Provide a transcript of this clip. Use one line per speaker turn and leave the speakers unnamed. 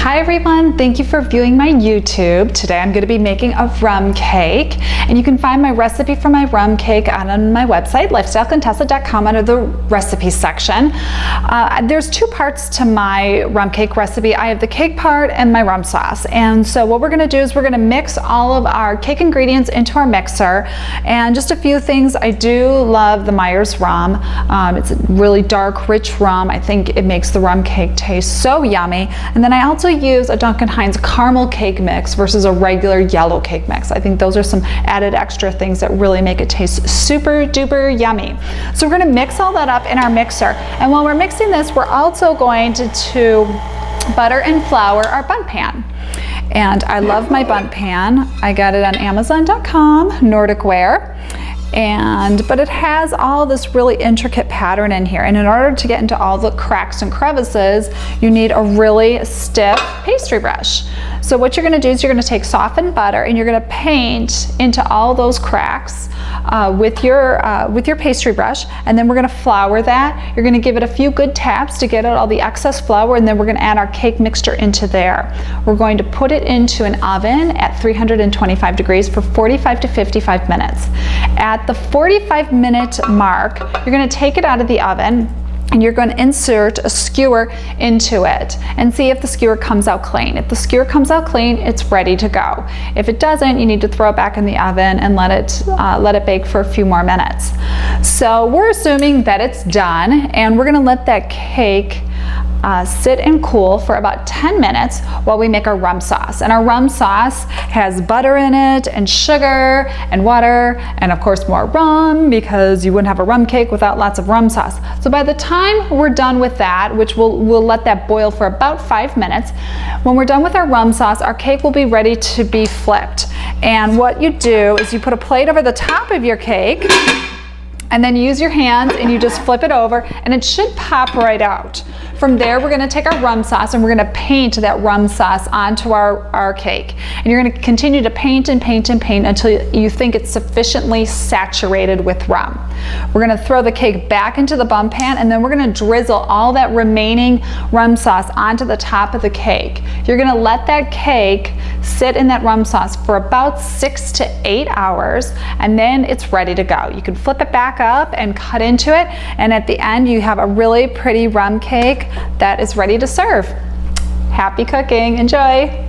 Hi everyone, thank you for viewing my YouTube. Today I'm going to be making a rum cake, and you can find my recipe for my rum cake on my website, lifestylecontessa.com, under the recipe section. There's two parts to my rum cake recipe. I have the cake part and my rum sauce. And so what we're going to do is we're going to mix all of our cake ingredients into our mixer. And just a few things, I do love the Myer's rum. It's a really dark, rich rum. I think it makes the rum cake taste so yummy. And then I also use a Duncan Hines caramel cake mix versus a regular yellow cake mix. I think those are some added extra things that really make it taste super duper yummy. So we're going to mix all that up in our mixer. And while we're mixing this, we're also going to butter and flour our Bundt pan. And I love my Bundt pan. I got it on Amazon.com, Nordic Ware. But it has all this really intricate pattern in here, and in order to get into all the cracks and crevices, you need a really stiff pastry brush. So what you're going to do is you're going to take softened butter and you're going to paint into all those cracks with your pastry brush, and then we're going to flour that. You're going to give it a few good taps to get out all the excess flour, and then we're going to add our cake mixture into there. We're going to put it into an oven at 325 degrees for 45 to 55 minutes. At the 45-minute mark, you're going to take it out of the oven and you're going to insert a skewer into it and see if the skewer comes out clean. If the skewer comes out clean, it's ready to go. If it doesn't, you need to throw it back in the oven and let it bake for a few more minutes. So we're assuming that it's done, and we're going to let that cake sit and cool for about 10 minutes while we make our rum sauce. And our rum sauce has butter in it and sugar and water and of course more rum, because you wouldn't have a rum cake without lots of rum sauce. So by the time we're done with that, which we'll let that boil for about 5 minutes, when we're done with our rum sauce, our cake will be ready to be flipped. And what you do is you put a plate over the top of your cake, and then you use your hands and you just flip it over, and it should pop right out. From there, we're going to take our rum sauce and we're going to paint that rum sauce onto our cake. And you're going to continue to paint and paint and paint until you think it's sufficiently saturated with rum. We're going to throw the cake back into the Bundt pan, and then we're going to drizzle all that remaining rum sauce onto the top of the cake. You're going to let that cake sit in that rum sauce for about 6 to 8 hours, and then it's ready to go. You can flip it back up and cut into it, and at the end you have a really pretty rum cake that is ready to serve. Happy cooking, enjoy!